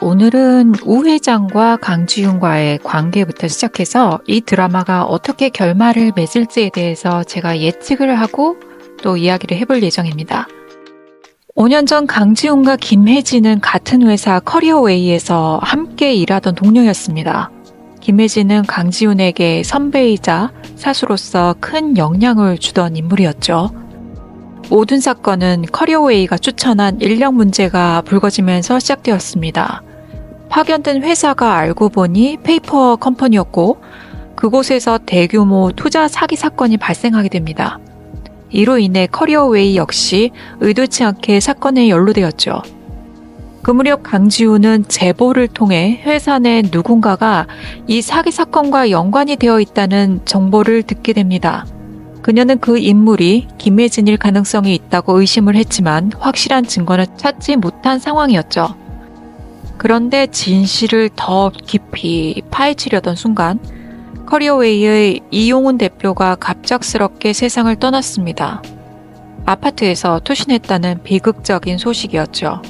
오늘은 우 회장과 강지윤과의 관계부터 시작해서 이 드라마가 어떻게 결말을 맺을지에 대해서 제가 예측을 하고 또 이야기를 해볼 예정입니다. 5년 전 강지윤과 김혜진은 같은 회사 커리어웨이에서 함께 일하던 동료였습니다. 김혜진은 강지윤에게 선배이자 사수로서 큰 영향을 주던 인물이었죠. 모든 사건은 커리어웨이가 추천한 인력 문제가 불거지면서 시작되었습니다. 파견된 회사가 알고 보니 페이퍼 컴퍼니였고 그곳에서 대규모 투자 사기 사건이 발생하게 됩니다. 이로 인해 커리어웨이 역시 의도치 않게 사건에 연루되었죠. 그 무렵 강지우는 제보를 통해 회사 내 누군가가 이 사기 사건과 연관이 되어 있다는 정보를 듣게 됩니다. 그녀는 그 인물이 김혜진일 가능성이 있다고 의심을 했지만 확실한 증거는 찾지 못한 상황이었죠. 그런데 진실을 더 깊이 파헤치려던 순간 커리어웨이의 이용훈 대표가 갑작스럽게 세상을 떠났습니다. 아파트에서 투신했다는 비극적인 소식이었죠.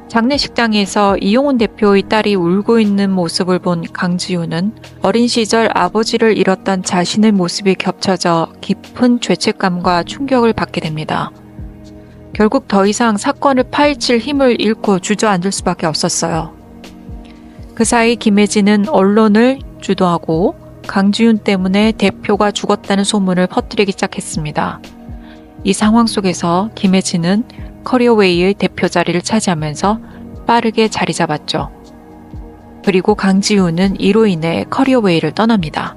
장례식장에서 이용훈 대표의 딸이 울고 있는 모습을 본 강지우는 어린 시절 아버지를 잃었던 자신의 모습이 겹쳐져 깊은 죄책감과 충격을 받게 됩니다. 결국 더 이상 사건을 파헤칠 힘을 잃고 주저앉을 수밖에 없었어요. 그 사이 김혜진은 언론을 주도하고 강지윤 때문에 대표가 죽었다는 소문을 퍼뜨리기 시작했습니다. 이 상황 속에서 김혜진은 커리어웨이의 대표 자리를 차지하면서 빠르게 자리 잡았죠. 그리고 강지윤은 이로 인해 커리어웨이를 떠납니다.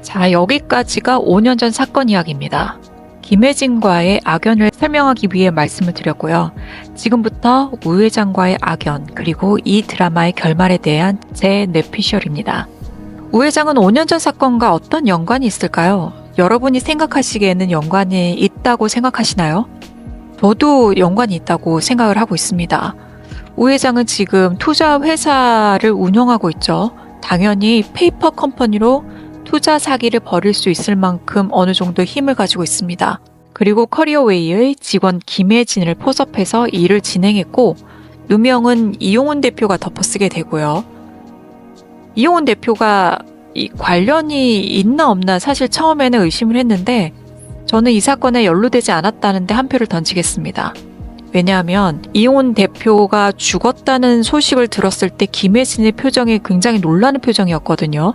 자, 여기까지가 5년 전 사건 이야기입니다. 김혜진과의 악연을 설명하기 위해 말씀을 드렸고요. 지금부터 우 회장과의 악연, 그리고 이 드라마의 결말에 대한 제 뇌피셜입니다. 우 회장은 5년 전 사건과 어떤 연관이 있을까요? 여러분이 생각하시기에는 연관이 있다고 생각하시나요? 저도 연관이 있다고 생각을 하고 있습니다. 우 회장은 지금 투자 회사를 운영하고 있죠. 당연히 페이퍼 컴퍼니로 투자 사기를 벌일 수 있을 만큼 어느 정도 힘을 가지고 있습니다. 그리고 커리어웨이의 직원 김혜진을 포섭해서 일을 진행했고 누명은 이용훈 대표가 덮어쓰게 되고요. 이용훈 대표가 관련이 있나 없나 사실 처음에는 의심을 했는데 저는 이 사건에 연루되지 않았다는데 한 표를 던지겠습니다. 왜냐하면 이용훈 대표가 죽었다는 소식을 들었을 때 김혜진의 표정이 굉장히 놀라는 표정이었거든요.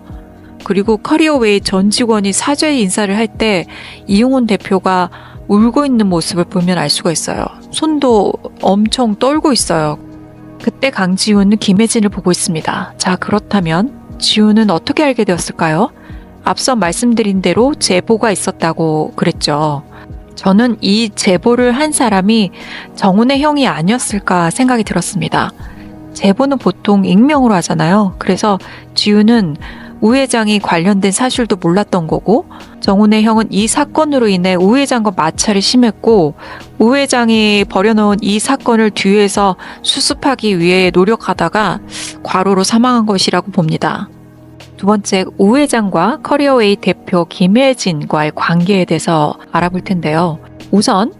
그리고 커리어웨이 전 직원이 사죄 인사를 할 때 이용훈 대표가 울고 있는 모습을 보면 알 수가 있어요. 손도 엄청 떨고 있어요. 그때 강지훈은 김혜진을 보고 있습니다. 자, 그렇다면 지훈은 어떻게 알게 되었을까요? 앞서 말씀드린 대로 제보가 있었다고 그랬죠. 저는 이 제보를 한 사람이 정훈의 형이 아니었을까 생각이 들었습니다. 제보는 보통 익명으로 하잖아요. 그래서 지훈은 우 회장이 관련된 사실도 몰랐던 거고 정훈의 형은 이 사건으로 인해 우 회장과 마찰이 심했고 우 회장이 벌여놓은 이 사건을 뒤에서 수습하기 위해 노력하다가 과로로 사망한 것이라고 봅니다. 두 번째, 우 회장과 커리어웨이 대표 김혜진과의 관계에 대해서 알아볼 텐데요. 우선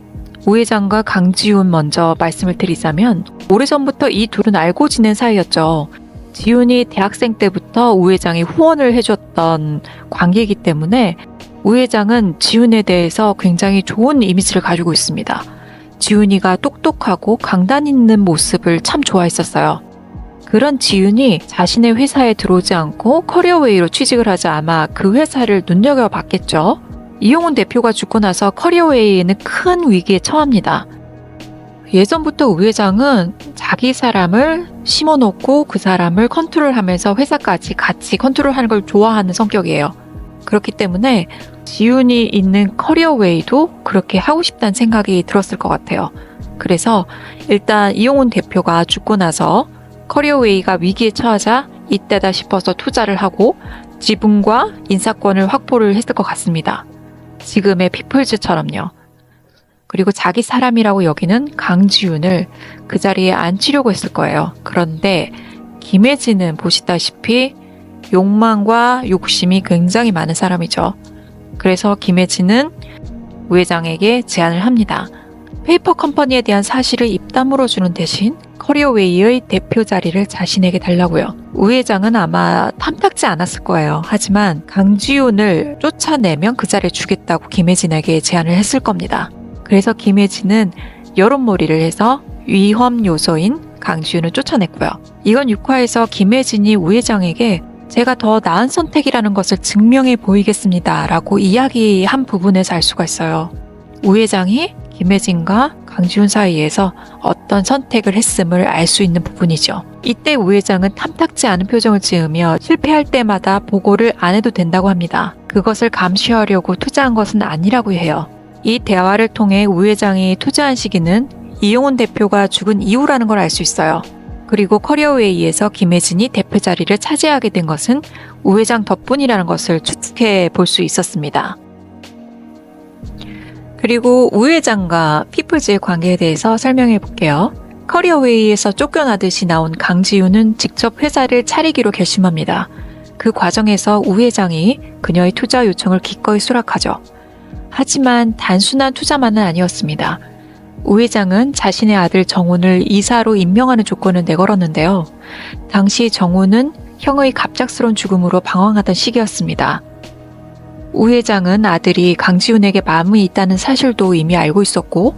우 회장과 강지훈 먼저 말씀을 드리자면 오래전부터 이 둘은 알고 지낸 사이였죠. 지훈이 대학생 때부터 우 회장이 후원을 해줬던 관계이기 때문에 우 회장은 지훈에 대해서 굉장히 좋은 이미지를 가지고 있습니다. 지훈이가 똑똑하고 강단 있는 모습을 참 좋아했었어요. 그런 지훈이 자신의 회사에 들어오지 않고 커리어웨이로 취직을 하자 아마 그 회사를 눈여겨봤겠죠. 이용훈 대표가 죽고 나서 커리어웨이에는 큰 위기에 처합니다. 예전부터 우 회장은 자기 사람을 심어놓고 그 사람을 컨트롤하면서 회사까지 같이 컨트롤하는 걸 좋아하는 성격이에요. 그렇기 때문에 지훈이 있는 커리어웨이도 그렇게 하고 싶다는 생각이 들었을 것 같아요. 그래서 일단 이용훈 대표가 죽고 나서 커리어웨이가 위기에 처하자 이때다 싶어서 투자를 하고 지분과 인사권을 확보를 했을 것 같습니다. 지금의 피플즈처럼요. 그리고 자기 사람이라고 여기는 강지윤을 그 자리에 앉히려고 했을 거예요. 그런데 김혜진은 보시다시피 욕망과 욕심이 굉장히 많은 사람이죠. 그래서 김혜진은 우 회장에게 제안을 합니다. 페이퍼 컴퍼니에 대한 사실을 입다물어 주는 대신 커리어웨이의 대표 자리를 자신에게 달라고요. 우 회장은 아마 탐탁지 않았을 거예요. 하지만 강지훈을 쫓아내면 그 자리를 주겠다고 김혜진에게 제안을 했을 겁니다. 그래서 김혜진은 여론몰이를 해서 위험 요소인 강지훈을 쫓아냈고요. 이건 6화에서 김혜진이 우 회장에게 제가 더 나은 선택이라는 것을 증명해 보이겠습니다 라고 이야기한 부분에서 알 수가 있어요. 우 회장이 김혜진과 강지훈 사이에서 어떤 선택을 했음을 알 수 있는 부분이죠. 이때 우 회장은 탐탁지 않은 표정을 지으며 실패할 때마다 보고를 안 해도 된다고 합니다. 그것을 감시하려고 투자한 것은 아니라고 해요. 이 대화를 통해 우 회장이 투자한 시기는 이용훈 대표가 죽은 이후라는 걸 알 수 있어요. 그리고 커리어웨이에서 김혜진이 대표 자리를 차지하게 된 것은 우 회장 덕분이라는 것을 추측해 볼 수 있었습니다. 그리고 우 회장과 피플즈의 관계에 대해서 설명해 볼게요. 커리어웨이에서 쫓겨나듯이 나온 강지훈은 직접 회사를 차리기로 결심합니다. 그 과정에서 우 회장이 그녀의 투자 요청을 기꺼이 수락하죠. 하지만 단순한 투자만은 아니었습니다. 우 회장은 자신의 아들 정훈을 이사로 임명하는 조건을 내걸었는데요. 당시 정훈은 형의 갑작스러운 죽음으로 방황하던 시기였습니다. 우 회장은 아들이 강지훈에게 마음이 있다는 사실도 이미 알고 있었고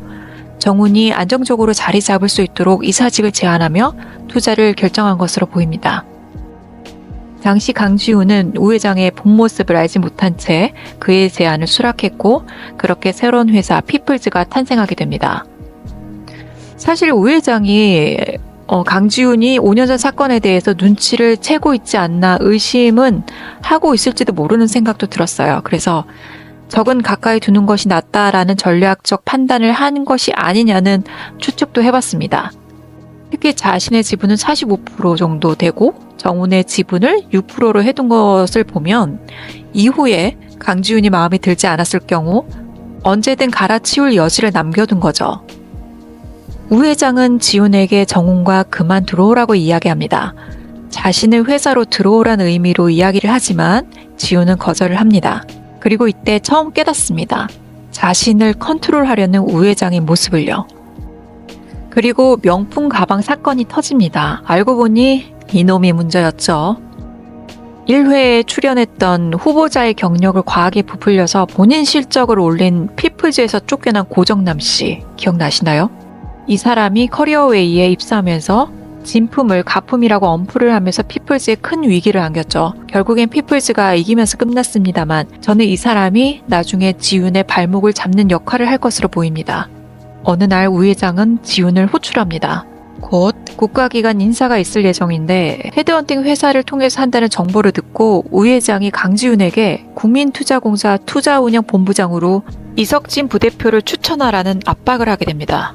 정훈이 안정적으로 자리 잡을 수 있도록 이사직을 제안하며 투자를 결정한 것으로 보입니다. 당시 강지훈은 우 회장의 본 모습을 알지 못한 채 그의 제안을 수락했고 그렇게 새로운 회사 피플즈가 탄생하게 됩니다. 사실 우 회장이 강지훈이 5년 전 사건에 대해서 눈치를 채고 있지 않나 의심은 하고 있을지도 모르는 생각도 들었어요. 그래서 적은 가까이 두는 것이 낫다라는 전략적 판단을 한 것이 아니냐는 추측도 해봤습니다. 특히 자신의 지분은 45% 정도 되고 정훈의 지분을 6%로 해둔 것을 보면 이후에 강지훈이 마음에 들지 않았을 경우 언제든 갈아치울 여지를 남겨둔 거죠. 우 회장은 지훈에게 정훈과 그만 들어오라고 이야기합니다. 자신을 회사로 들어오란 의미로 이야기를 하지만 지훈은 거절을 합니다. 그리고 이때 처음 깨닫습니다. 자신을 컨트롤하려는 우 회장의 모습을요. 그리고 명품 가방 사건이 터집니다. 알고 보니 이놈이 문제였죠. 1회에 출연했던 후보자의 경력을 과하게 부풀려서 본인 실적을 올린 피플즈에서 쫓겨난 고정남 씨 기억나시나요? 이 사람이 커리어웨이에 입사하면서 진품을 가품이라고 엄풀을 하면서 피플즈에 큰 위기를 안겼죠. 결국엔 피플즈가 이기면서 끝났습니다만 저는 이 사람이 나중에 지훈의 발목을 잡는 역할을 할 것으로 보입니다. 어느 날 우 회장은 지훈을 호출합니다. 곧 국가기관 인사가 있을 예정인데 헤드헌팅 회사를 통해서 한다는 정보를 듣고 우 회장이 강지훈에게 국민투자공사 투자운영본부장으로 이석진 부대표를 추천하라는 압박을 하게 됩니다.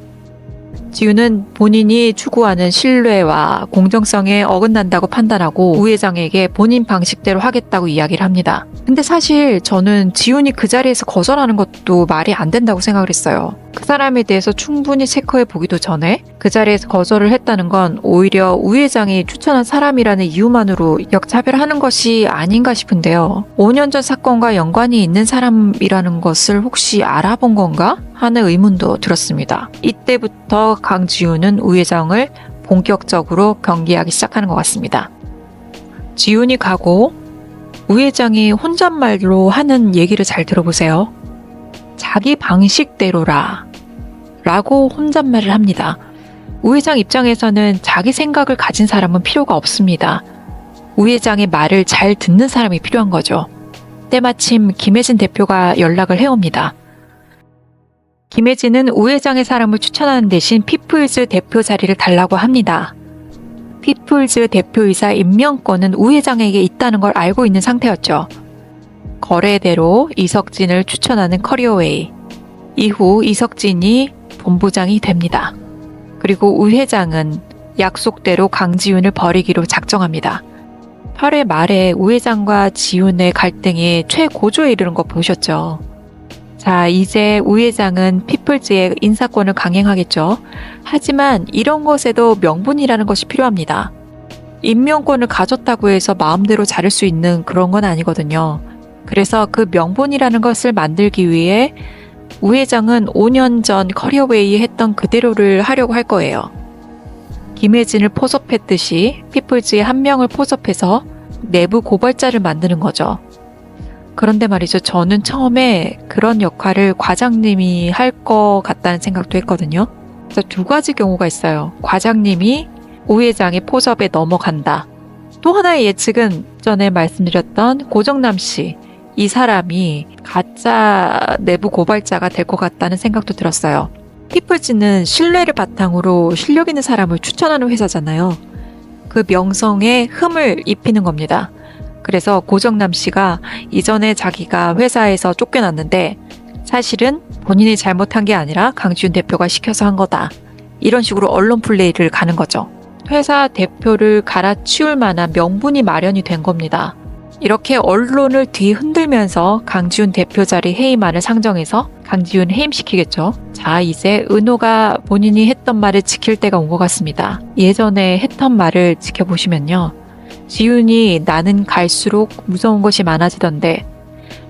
지훈은 본인이 추구하는 신뢰와 공정성에 어긋난다고 판단하고 우 회장에게 본인 방식대로 하겠다고 이야기를 합니다. 근데 사실 저는 지훈이 그 자리에서 거절하는 것도 말이 안 된다고 생각을 했어요. 그 사람에 대해서 충분히 체크해 보기도 전에 그 자리에서 거절을 했다는 건 오히려 우 회장이 추천한 사람이라는 이유만으로 역차별하는 것이 아닌가 싶은데요. 5년 전 사건과 연관이 있는 사람이라는 것을 혹시 알아본 건가? 하는 의문도 들었습니다. 이때부터 강지훈은 우 회장을 본격적으로 경계하기 시작하는 것 같습니다. 지훈이 가고 우 회장이 혼잣말로 하는 얘기를 잘 들어보세요. 자기 방식대로라 라고 혼잣말을 합니다. 우 회장 입장에서는 자기 생각을 가진 사람은 필요가 없습니다. 우 회장의 말을 잘 듣는 사람이 필요한 거죠. 때마침 김혜진 대표가 연락을 해옵니다. 김혜진은 우 회장의 사람을 추천하는 대신 피플즈 대표 자리를 달라고 합니다. 피플즈 대표이사 임명권은 우 회장에게 있다는 걸 알고 있는 상태였죠. 거래대로 이석진을 추천하는 커리어웨이. 이후 이석진이 본부장이 됩니다. 그리고 우 회장은 약속대로 강지훈을 버리기로 작정합니다. 8회 말에 우 회장과 지훈의 갈등이 최고조에 이르는 거 보셨죠? 자, 이제 우 회장은 피플즈의 인사권을 강행하겠죠. 하지만 이런 것에도 명분이라는 것이 필요합니다. 임명권을 가졌다고 해서 마음대로 자를 수 있는 그런 건 아니거든요. 그래서 그 명분이라는 것을 만들기 위해 우 회장은 5년 전 커리어웨이에 했던 그대로를 하려고 할 거예요. 김혜진을 포섭했듯이 피플즈의 한 명을 포섭해서 내부 고발자를 만드는 거죠. 그런데 말이죠. 저는 처음에 그런 역할을 과장님이 할 것 같다는 생각도 했거든요. 그래서 두 가지 경우가 있어요. 과장님이 우 회장의 포섭에 넘어간다. 또 하나의 예측은 전에 말씀드렸던 고정남 씨. 이 사람이 가짜 내부 고발자가 될 것 같다는 생각도 들었어요. 피플즈는 신뢰를 바탕으로 실력 있는 사람을 추천하는 회사잖아요. 그 명성에 흠을 입히는 겁니다. 그래서 고정남 씨가 이전에 자기가 회사에서 쫓겨났는데 사실은 본인이 잘못한 게 아니라 강지훈 대표가 시켜서 한 거다. 이런 식으로 언론 플레이를 가는 거죠. 회사 대표를 갈아치울 만한 명분이 마련이 된 겁니다. 이렇게 언론을 뒤흔들면서 강지훈 대표 자리 해임안을 상정해서 강지훈 해임시키겠죠. 자, 이제 은호가 본인이 했던 말을 지킬 때가 온 것 같습니다. 예전에 했던 말을 지켜보시면요. 지훈이 나는 갈수록 무서운 것이 많아지던데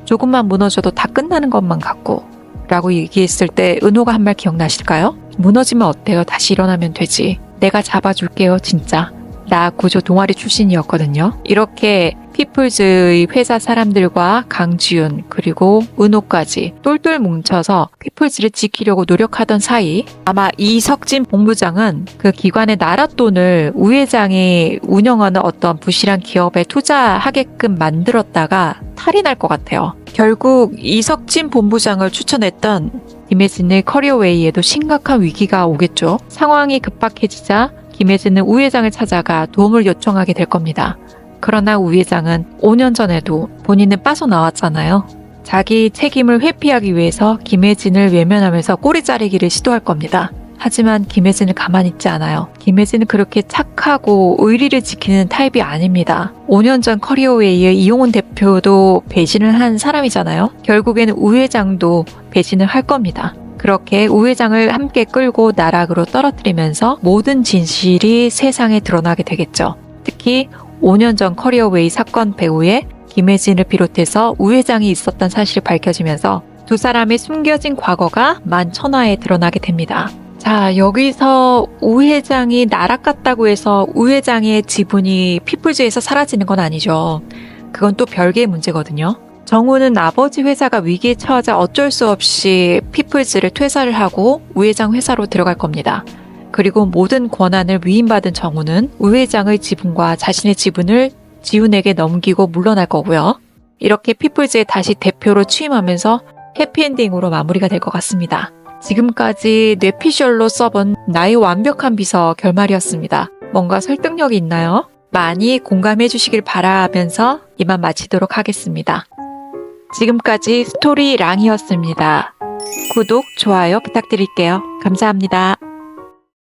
조금만 무너져도 다 끝나는 것만 같고 라고 얘기했을 때 은호가 한 말 기억나실까요? 무너지면 어때요? 다시 일어나면 되지. 내가 잡아줄게요, 진짜. 나 구조 동아리 출신이었거든요. 이렇게 피플즈의 회사 사람들과 강지훈 그리고 은호까지 똘똘 뭉쳐서 피플즈를 지키려고 노력하던 사이 아마 이석진 본부장은 그 기관의 나랏돈을 우 회장이 운영하는 어떤 부실한 기업에 투자하게끔 만들었다가 탈이 날 것 같아요. 결국 이석진 본부장을 추천했던 김혜진의 커리어웨이에도 심각한 위기가 오겠죠. 상황이 급박해지자 김혜진은 우 회장을 찾아가 도움을 요청하게 될 겁니다. 그러나 우 회장은 5년 전에도 본인은 빠져나왔잖아요. 자기 책임을 회피하기 위해서 김혜진을 외면하면서 꼬리 자르기를 시도할 겁니다. 하지만 김혜진은 가만히 있지 않아요. 김혜진은 그렇게 착하고 의리를 지키는 타입이 아닙니다. 5년 전 커리어웨이의 이용훈 대표도 배신을 한 사람이잖아요. 결국에는 우 회장도 배신을 할 겁니다. 그렇게 우 회장을 함께 끌고 나락으로 떨어뜨리면서 모든 진실이 세상에 드러나게 되겠죠. 특히 5년 전 커리어웨이 사건 배후에 김혜진을 비롯해서 우 회장이 있었던 사실이 밝혀지면서 두 사람의 숨겨진 과거가 만천하에 드러나게 됩니다. 자, 여기서 우 회장이 나락갔다고 해서 우 회장의 지분이 피플즈에서 사라지는 건 아니죠. 그건 또 별개의 문제거든요. 정우는 아버지 회사가 위기에 처하자 어쩔 수 없이 피플즈를 퇴사를 하고 우 회장 회사로 들어갈 겁니다. 그리고 모든 권한을 위임받은 정우는 우 회장의 지분과 자신의 지분을 지훈에게 넘기고 물러날 거고요. 이렇게 피플즈에 다시 대표로 취임하면서 해피엔딩으로 마무리가 될 것 같습니다. 지금까지 뇌피셜로 써본 나의 완벽한 비서 결말이었습니다. 뭔가 설득력이 있나요? 많이 공감해 주시길 바라면서 이만 마치도록 하겠습니다. 지금까지 스토리랑이었습니다. 구독, 좋아요 부탁드릴게요. 감사합니다.